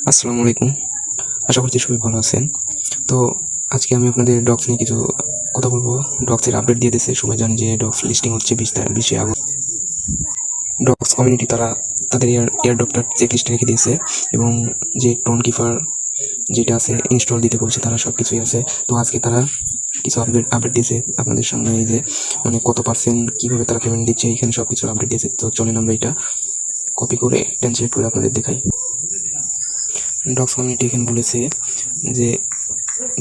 আসসালামু আলাইকুম। আশা করছি সবাই ভালো আছেন। তো আজকে আমি আপনাদের ডগস নিয়ে কিছু কথা বলবো। ডগসের আপডেট দিয়ে দিয়েছে, সবাই জানে যে ডগস লিস্টিং হচ্ছে 20 আগস্ট। ডগস কমিউনিটি তারা তাদের এয়ারড্রপটা চেক লিস্টে রেখে দিয়েছে এবং যে টোন কিপার যেটা আছে ইনস্টল দিতে বলছে, তারা সব কিছুই আছে। তো আজকে তারা কিছু আপডেট দিয়েছে আপনাদের সামনে, এই যে মানে কত পার্সেন্ট কীভাবে তারা পেমেন্ট দিচ্ছে, এখানে সব কিছু আপডেট দিয়েছে। তো চলেন আমরা এটা কপি করে ট্রান্সলেট করে আপনাদের দেখাই। ডগস কমিউনিটি এখানে বলেছে যে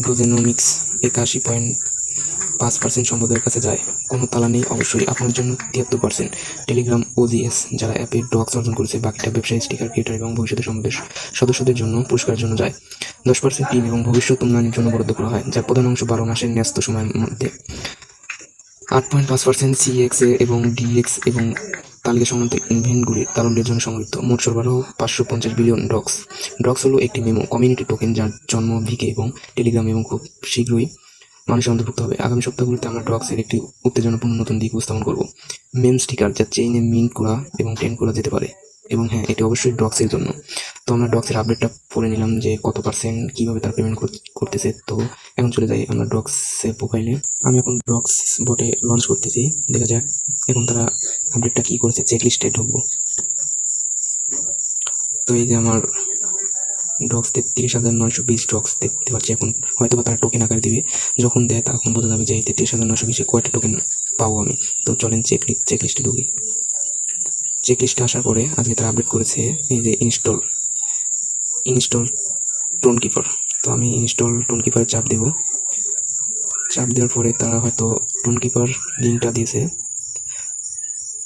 ডোজেনোমিক্স 81.5% সম্পদের কাছে যায়, কোনো তালা নেই। অবশ্যই আপনার জন্য 73%। টেলিগ্রাম ওজিএস যারা অ্যাপে ডগস অর্জন করেছে, বাকিটা ব্যবসায়ী, স্টিকার ক্রিয়েটার এবং ভবিষ্যতে সদস্যদের জন্য পুরস্কারের জন্য যায়। 10% টিম এবং ভবিষ্যৎ উন্নয়নের জন্য বরাদ্দ করা হয়, যার প্রধান অংশ 12 মাসের ন্যস্ত সময়ের মধ্যে। 8.5% সিএক্সএ এবং ডিএক্স এবং তালিকা সংক্রান্ত ইভেন্টগুলির তারল্যের জন্য সংরক্ষিত। মোট সরবরাহ 550 বিলিয়ন ডগস। ডগস হলো একটি মেমো কমিউনিটি টোকেন, যার জন্ম ভিকে এবং টেলিগ্রাম এবং খুব শীঘ্রই মানুষের অন্তর্ভুক্ত হবে। আগামী সপ্তাহগুলিতে আমরা ডগসের একটি উত্তেজনাপূর্ণ নতুন দিক উপস্থাপন করব। মেম স্টিকার যা চেইনে মিন্ট করা এবং টেন্ট করা যেতে পারে, এবং হ্যাঁ, এটি অবশ্যই ডগসের জন্য। তো আমরা ডগসের আপডেটটা পড়ে নিলাম যে কত পার্সেন্ট কীভাবে তার পেমেন্ট করতেছে। তো এখন চলে যাই আমরা ডগসের প্রোফাইলে। আমি এখন ডগস বটে লঞ্চ করতেছি, দেখা যাক এখন তারা আপডেটটা কী করেছে। চেক লিস্টে ঢুকবো। তো এই যে আমার ডগস 33,920 ডগস দেখতে পাচ্ছি। এখন হয়তো বা তারা টোকেন আকারে দিবে, যখন দেয় তখন বোঝা যাবে যে এই 33,920-এ কয়টা টোকেন পাবো আমি। তো চলেন চেক লিস্টে ঢুকি। চেক লিস্টে আসার পরে আজকে তারা আপডেট করেছে এই যে ইনস্টল টোন কিপার। তো আমি ইনস্টল টোন কিপারে চাপ দেবো। চাপ দেওয়ার পরে তারা হয়তো টোন কিপার লিঙ্কটা দিয়েছে।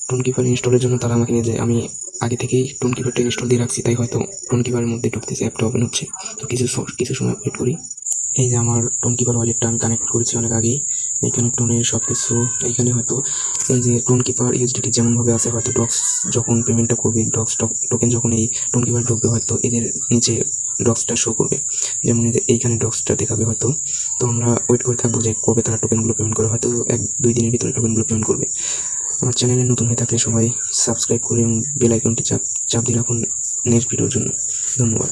টোন কিপার ইনস্টলের জন্য তারা আমাকে নিয়ে যায়, আমি আগে থেকেই টোন কিপারটা ইনস্টল দিয়ে রাখছি, তাই হয়তো টোন কিপারের মধ্যে ঢুকতেছে, অ্যাপটা ওপেন হচ্ছে। তো কিছু সময় ওয়েট করি। এই যে আমার টোন কিপার ওয়ালেটটা আমি কানেক্ট করেছি অনেক আগেই। এইখানে টোনের সব কিছু, এইখানে হয়তো এই যে টোন কিপার ইউএসডিটি যেমনভাবে আছে, হয়তো ডগস যখন পেমেন্টটা করবে, ডগস টোকেন যখন এই টোন কিপার ঢুকবে, হয়তো এদের নিচে ডগসটা শো করবে, যেমন এই যে এইখানে ডগসটা দেখাবে হয়তো। তো আমরা ওয়েট করে থাকবো যে কবে তারা টোকেনগুলো পেমেন্ট করে, হয়তো 1-2 দিনের ভিতরে টোকেনগুলো পেমেন্ট করবে। আমার চ্যানেলে নতুন হয়ে থাকলে সবাই সাবস্ক্রাইব করে এবং বেল আইকনটি চাপ দিয়ে রাখুন নেক্সট ভিডিওর জন্য। ধন্যবাদ।